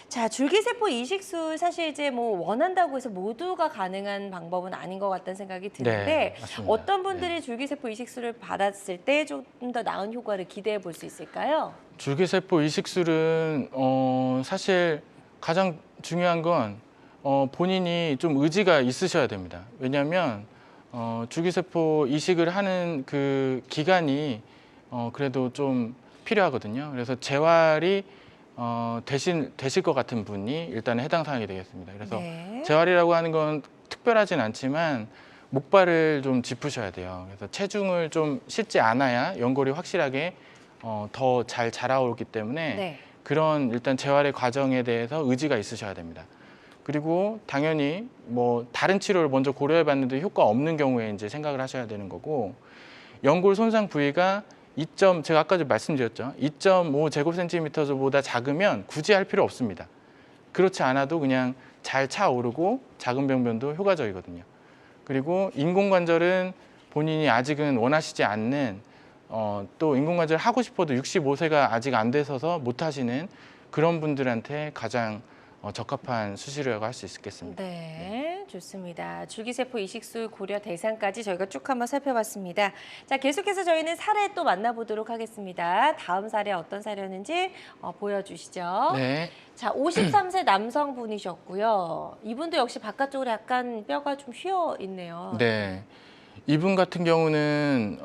자, 줄기세포 이식술 사실 이제 뭐 원한다고 해서 모두가 가능한 방법은 아닌 것 같다는 생각이 드는데 네, 맞습니다. 어떤 분들이 줄기세포 이식술을 받았을 때 좀 더 나은 효과를 기대해 볼 수 있을까요? 줄기세포 이식술은 사실 가장 중요한 건 본인이 좀 의지가 있으셔야 됩니다. 왜냐하면 줄기세포 이식을 하는 그 기간이 그래도 좀 필요하거든요. 그래서 재활이 되실 것 같은 분이 일단은 해당 사항이 되겠습니다. 그래서 네. 재활이라고 하는 건 특별하진 않지만 목발을 좀 짚으셔야 돼요. 그래서 체중을 좀 싣지 않아야 연골이 확실하게 더 잘 자라오기 때문에 네. 그런 일단 재활의 과정에 대해서 의지가 있으셔야 됩니다. 그리고 당연히 뭐 다른 치료를 먼저 고려해 봤는데 효과 없는 경우에 이제 생각을 하셔야 되는 거고, 연골 손상 부위가 제가 아까도 말씀드렸죠. 2.5 제곱센티미터보다 작으면 굳이 할 필요 없습니다. 그렇지 않아도 그냥 잘 차오르고 작은 병변도 효과적이거든요. 그리고 인공관절은 본인이 아직은 원하시지 않는 또 인공관절 하고 싶어도 65세가 아직 안 되셔서 못 하시는 그런 분들한테 가장 적합한 수술이라고 할 수 있겠습니다. 네, 좋습니다. 줄기세포 이식술 고려 대상까지 저희가 쭉 한번 살펴봤습니다. 자, 계속해서 저희는 사례 또 만나보도록 하겠습니다. 다음 사례 어떤 사례였는지 보여주시죠. 네. 자, 53세 남성분이셨고요. 이분도 역시 바깥쪽으로 약간 뼈가 좀 휘어 있네요. 네. 이분 같은 경우는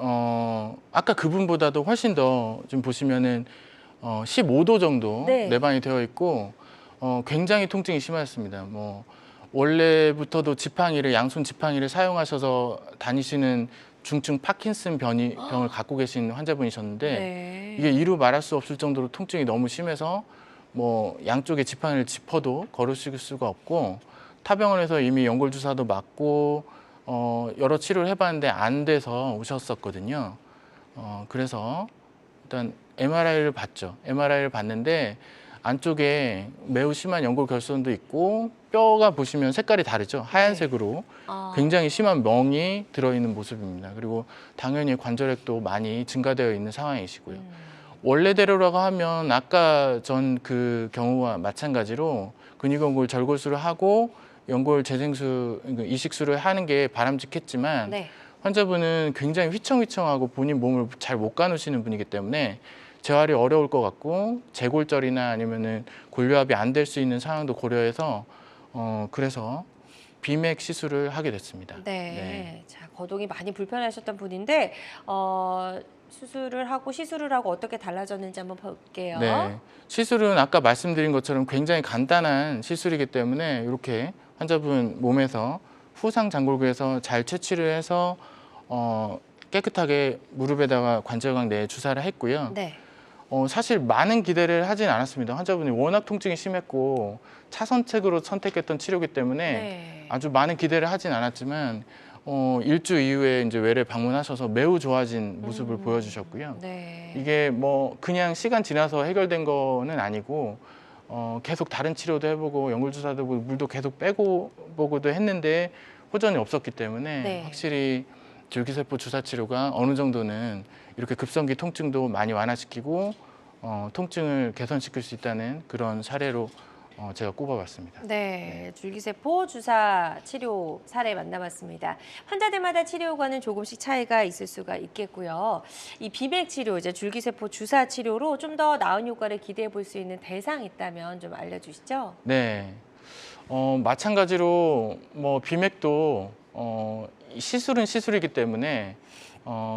아까 그분보다도 훨씬 더 좀 보시면은 15도 정도 네. 내반이 되어 있고 굉장히 통증이 심하셨습니다. 뭐 원래부터도 양손 지팡이를 사용하셔서 다니시는 중증 파킨슨 병을 갖고 계신 환자분이셨는데 네. 이게 이루 말할 수 없을 정도로 통증이 너무 심해서 뭐 양쪽에 지팡이를 짚어도 걸으실 수가 없고, 타병원에서 이미 연골 주사도 맞고 여러 치료를 해봤는데 안 돼서 오셨었거든요. 그래서 일단 MRI를 봤죠. MRI를 봤는데 안쪽에 매우 심한 연골 결손도 있고 뼈가 보시면 색깔이 다르죠. 하얀색으로 굉장히 심한 멍이 들어있는 모습입니다. 그리고 당연히 관절액도 많이 증가되어 있는 상황이시고요. 원래대로라고 하면 아까 전 그 경우와 마찬가지로 근육연골 절골수를 하고 연골 재생수, 이식수를 하는 게 바람직했지만 네. 환자분은 굉장히 휘청휘청하고 본인 몸을 잘 못 가누시는 분이기 때문에 재활이 어려울 것 같고 재골절이나 아니면은 골류합이 안 될 수 있는 상황도 고려해서 그래서 비맥 시술을 하게 됐습니다. 네. 자, 거동이 많이 불편하셨던 분인데 수술을 하고 시술을 하고 어떻게 달라졌는지 한번 볼게요. 네. 시술은 아까 말씀드린 것처럼 굉장히 간단한 시술이기 때문에 이렇게 환자분 몸에서 후상 장골구에서 잘 채취를 해서 깨끗하게 무릎에다가 관절각 내에 주사를 했고요. 네. 사실 많은 기대를 하진 않았습니다. 환자분이 워낙 통증이 심했고 차선책으로 선택했던 치료이기 때문에 네. 아주 많은 기대를 하진 않았지만 일주 이후에 이제 외래 방문하셔서 매우 좋아진 모습을 보여주셨고요. 네. 이게 뭐 그냥 시간 지나서 해결된 거는 아니고 계속 다른 치료도 해보고 연골 주사도 해보고 물도 계속 빼고 보고도 했는데 호전이 없었기 때문에 네. 확실히 줄기세포 주사 치료가 어느 정도는 이렇게 급성기 통증도 많이 완화시키고 통증을 개선시킬 수 있다는 그런 사례로 제가 꼽아봤습니다. 네, 줄기세포 주사 치료 사례 만나봤습니다. 환자들마다 치료과는 조금씩 차이가 있을 수가 있겠고요. 이 비맥 치료, 이제 줄기세포 주사 치료로 좀 더 나은 효과를 기대해 볼 수 있는 대상이 있다면 좀 알려주시죠. 네, 마찬가지로 뭐 비맥도 시술은 시술이기 때문에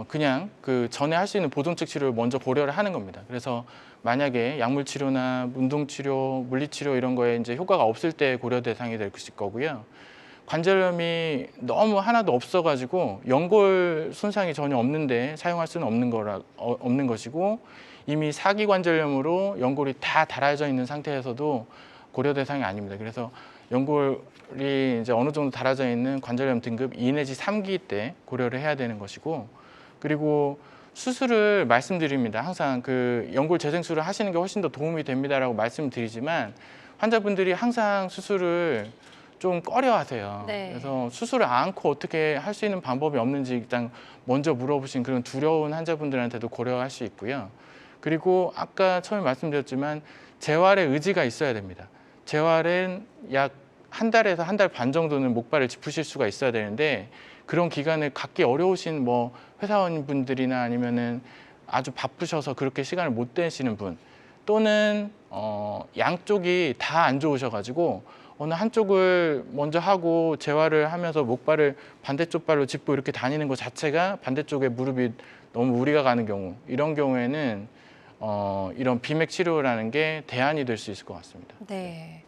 그냥 그 전에 할 수 있는 보존적 치료를 먼저 고려를 하는 겁니다. 그래서 만약에 약물 치료나 운동 치료, 물리 치료 이런 거에 이제 효과가 없을 때 고려 대상이 될 거고요. 관절염이 너무 하나도 없어가지고 연골 손상이 전혀 없는데 사용할 수는 없는 것이고, 이미 사기 관절염으로 연골이 다 닳아져 있는 상태에서도 고려 대상이 아닙니다. 그래서 연골이 이제 어느 정도 닳아져 있는 관절염 등급 2 내지 3기 때 고려를 해야 되는 것이고, 그리고 수술을 말씀드립니다. 항상 그 연골 재생술을 하시는 게 훨씬 더 도움이 됩니다라고 말씀드리지만 환자분들이 항상 수술을 좀 꺼려하세요. 네. 그래서 수술을 않고 어떻게 할 수 있는 방법이 없는지 일단 먼저 물어보신 그런 두려운 환자분들한테도 고려할 수 있고요. 그리고 아까 처음에 말씀드렸지만 재활의 의지가 있어야 됩니다. 재활은 약 한 달에서 한 달 반 정도는 목발을 짚으실 수가 있어야 되는데, 그런 기간을 갖기 어려우신 뭐 회사원분들이나 아니면은 아주 바쁘셔서 그렇게 시간을 못 내시는 분, 또는 양쪽이 다 안 좋으셔가지고 어느 한쪽을 먼저 하고 재활을 하면서 목발을 반대쪽 발로 짚고 이렇게 다니는 것 자체가 반대쪽에 무릎이 너무 무리가 가는 경우, 이런 경우에는 이런 비맥 치료라는 게 대안이 될 수 있을 것 같습니다. 네.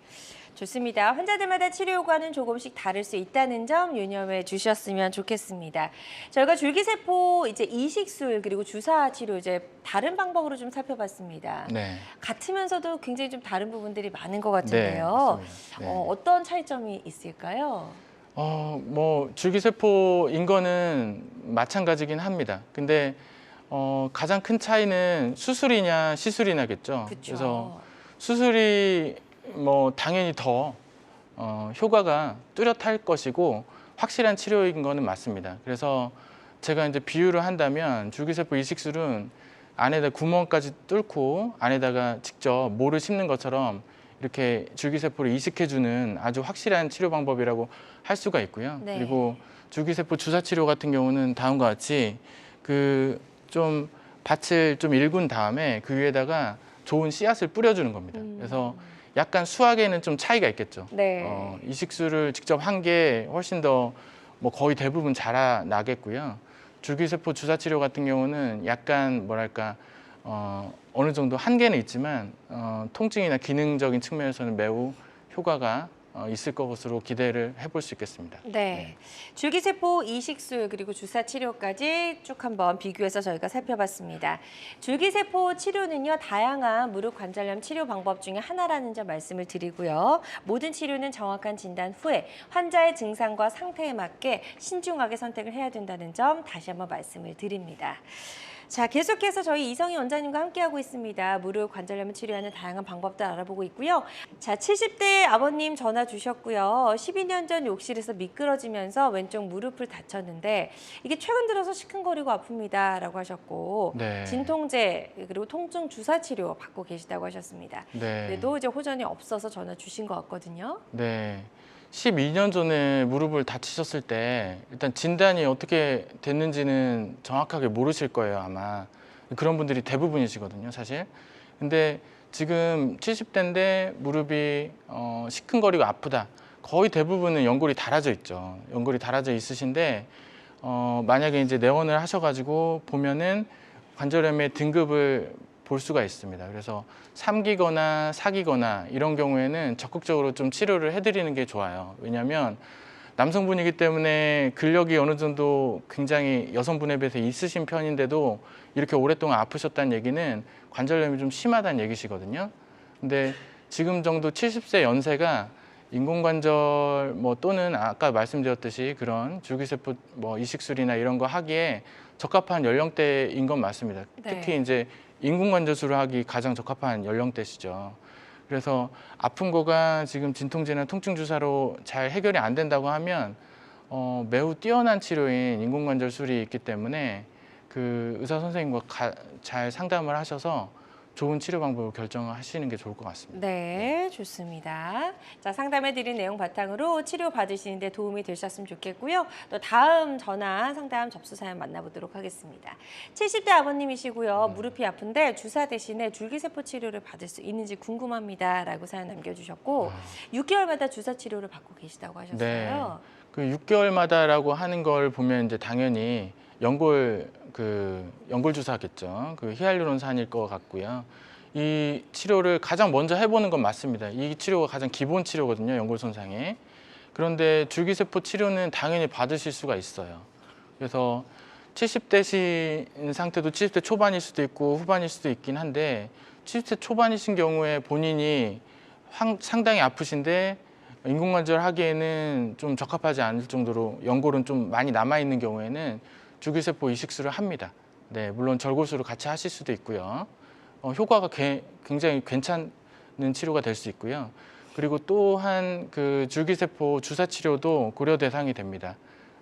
좋습니다. 환자들마다 치료 효과는 조금씩 다를 수 있다는 점 유념해 주셨으면 좋겠습니다. 저희가 줄기세포 이제 이식술 그리고 주사 치료 이제 다른 방법으로 좀 살펴봤습니다. 네. 같으면서도 굉장히 좀 다른 부분들이 많은 것 네, 같은데요. 맞습니다. 네. 어떤 차이점이 있을까요? 뭐 줄기세포인 거는 마찬가지긴 합니다. 근데 가장 큰 차이는 수술이냐 시술이냐겠죠. 그쵸. 그래서 수술이 뭐 당연히 더 효과가 뚜렷할 것이고 확실한 치료인 거는 맞습니다. 그래서 제가 이제 비유를 한다면 줄기세포 이식술은 안에다 구멍까지 뚫고 안에다가 직접 모를 심는 것처럼 이렇게 줄기세포를 이식해주는 아주 확실한 치료 방법이라고 할 수가 있고요. 네. 그리고 줄기세포 주사 치료 같은 경우는 다음과 같이 그 좀 밭을 좀 일군 다음에 그 위에다가 좋은 씨앗을 뿌려주는 겁니다. 그래서 약간 수학에는 좀 차이가 있겠죠. 네. 이식술을 직접 한 게 훨씬 더 뭐 거의 대부분 자라나겠고요. 줄기세포 주사 치료 같은 경우는 약간 뭐랄까 어느 정도 한계는 있지만 통증이나 기능적인 측면에서는 매우 효과가 있을 것으로 기대를 해볼 수 있겠습니다. 네. 줄기세포 이식술 그리고 주사 치료까지 쭉 한번 비교해서 저희가 살펴봤습니다. 줄기세포 치료는요, 다양한 무릎 관절염 치료 방법 중에 하나라는 점 말씀을 드리고요. 모든 치료는 정확한 진단 후에 환자의 증상과 상태에 맞게 신중하게 선택을 해야 된다는 점 다시 한번 말씀을 드립니다. 자, 계속해서 저희 이성희 원장님과 함께하고 있습니다. 무릎 관절염을 치료하는 다양한 방법들 알아보고 있고요. 자, 70대 아버님 전화 주셨고요. 12년 전 욕실에서 미끄러지면서 왼쪽 무릎을 다쳤는데 이게 최근 들어서 시큰거리고 아픕니다 라고 하셨고, 네. 진통제 그리고 통증 주사 치료 받고 계시다고 하셨습니다. 네. 그래도 이제 호전이 없어서 전화 주신 것 같거든요. 네. 12년 전에 무릎을 다치셨을 때 일단 진단이 어떻게 됐는지는 정확하게 모르실 거예요, 아마. 그런 분들이 대부분이시거든요, 사실. 근데 지금 70대인데 무릎이 시큰거리고 아프다. 거의 대부분은 연골이 닳아져 있죠. 연골이 닳아져 있으신데 만약에 이제 내원을 하셔가지고 보면은 관절염의 등급을 볼 수가 있습니다. 그래서 3기거나 4기거나 이런 경우에는 적극적으로 좀 치료를 해드리는 게 좋아요. 왜냐하면 남성분이기 때문에 근력이 어느 정도 굉장히 여성분에 비해서 있으신 편인데도 이렇게 오랫동안 아프셨다는 얘기는 관절염이 좀 심하다는 얘기시거든요. 근데 지금 정도 70세 연세가 인공관절 뭐 또는 아까 말씀드렸듯이 그런 줄기세포 뭐 이식술이나 이런 거 하기에 적합한 연령대인 건 맞습니다. 네. 특히 이제 인공관절술을 하기 가장 적합한 연령대시죠. 그래서 아픈 거가 지금 진통제나 통증 주사로 잘 해결이 안 된다고 하면 매우 뛰어난 치료인 인공관절술이 있기 때문에 그 의사 선생님과 잘 상담을 하셔서 좋은 치료 방법을 결정하시는 게 좋을 것 같습니다. 네, 좋습니다. 자, 상담해드린 내용 바탕으로 치료 받으시는데 도움이 되셨으면 좋겠고요. 또 다음 전화 상담 접수 사연 만나보도록 하겠습니다. 70대 아버님이시고요. 무릎이 아픈데 주사 대신에 줄기세포 치료를 받을 수 있는지 궁금합니다. 라고 사연 남겨주셨고 6개월마다 주사 치료를 받고 계시다고 하셨어요. 네. 그 6개월마다라고 하는 걸 보면 이제 당연히 연골 주사겠죠. 그 히알루론산일 것 같고요. 이 치료를 가장 먼저 해보는 건 맞습니다. 이 치료가 가장 기본 치료거든요, 연골 손상에. 그런데 줄기세포 치료는 당연히 받으실 수가 있어요. 그래서 70대신 상태도 70대 초반일 수도 있고 후반일 수도 있긴 한데 70대 초반이신 경우에 본인이 상당히 아프신데 인공관절 하기에는 좀 적합하지 않을 정도로 연골은 좀 많이 남아있는 경우에는 줄기세포 이식술을 합니다. 네, 물론 절골술을 같이 하실 수도 있고요. 효과가 굉장히 괜찮은 치료가 될 수 있고요. 그리고 또한 그 줄기세포 주사 치료도 고려 대상이 됩니다.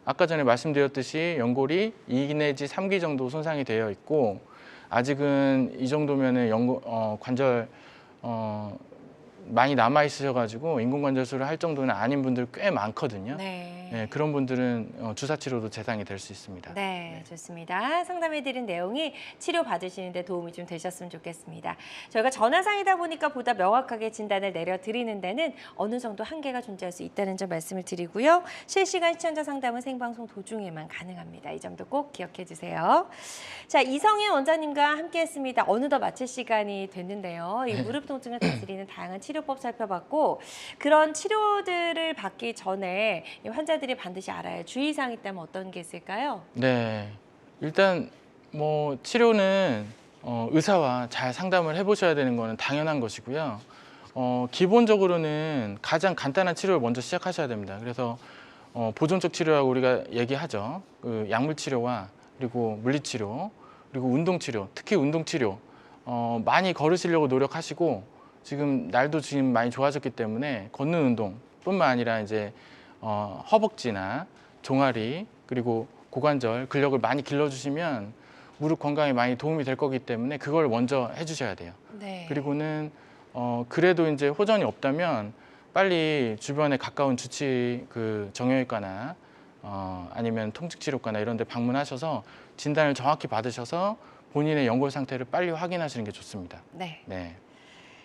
아까 전에 말씀드렸듯이 연골이 2기 내지 3기 정도 손상이 되어 있고 아직은 이 정도면은 관절 많이 남아 있으셔가지고 인공관절술을 할 정도는 아닌 분들 꽤 많거든요. 네. 네, 그런 분들은 주사 치료도 대상이 될 수 있습니다. 네, 좋습니다. 상담해드린 내용이 치료 받으시는데 도움이 좀 되셨으면 좋겠습니다. 저희가 전화상이다 보니까 보다 명확하게 진단을 내려드리는 데는 어느 정도 한계가 존재할 수 있다는 점 말씀을 드리고요. 실시간 시청자 상담은 생방송 도중에만 가능합니다. 이 점도 꼭 기억해 주세요. 자, 이성인 원장님과 함께했습니다. 어느덧 마칠 시간이 됐는데요. 이 무릎 통증을 다스리는 다양한 치료법 살펴봤고 그런 치료들을 받기 전에 이 환자들이 반드시 알아야 할 주의사항이 있다면 어떤 게 있을까요? 네, 일단 뭐 치료는 의사와 잘 상담을 해보셔야 되는 거는 당연한 것이고요. 기본적으로는 가장 간단한 치료를 먼저 시작하셔야 됩니다. 그래서 보존적 치료라고 우리가 얘기하죠. 그 약물 치료와 그리고 물리치료 그리고 운동치료, 특히 운동치료 많이 걸으시려고 노력하시고 지금 날도 지금 많이 좋아졌기 때문에 걷는 운동뿐만 아니라 이제 허벅지나 종아리 그리고 고관절 근력을 많이 길러주시면 무릎 건강에 많이 도움이 될 거기 때문에 그걸 먼저 해주셔야 돼요. 네. 그리고는 그래도 이제 호전이 없다면 빨리 주변에 가까운 정형외과나 아니면 통증치료과나 이런 데 방문하셔서 진단을 정확히 받으셔서 본인의 연골 상태를 빨리 확인하시는 게 좋습니다. 네. 네.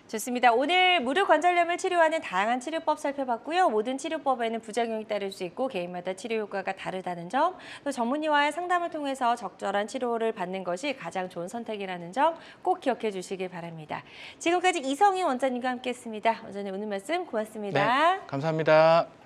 좋습니다. 오늘 무릎 관절염을 치료하는 다양한 치료법 살펴봤고요. 모든 치료법에는 부작용이 따를 수 있고 개인마다 치료 효과가 다르다는 점, 또 전문의와의 상담을 통해서 적절한 치료를 받는 것이 가장 좋은 선택이라는 점 꼭 기억해 주시길 바랍니다. 지금까지 이성인 원장님과 함께했습니다. 원장님 오늘 말씀 고맙습니다. 네, 감사합니다.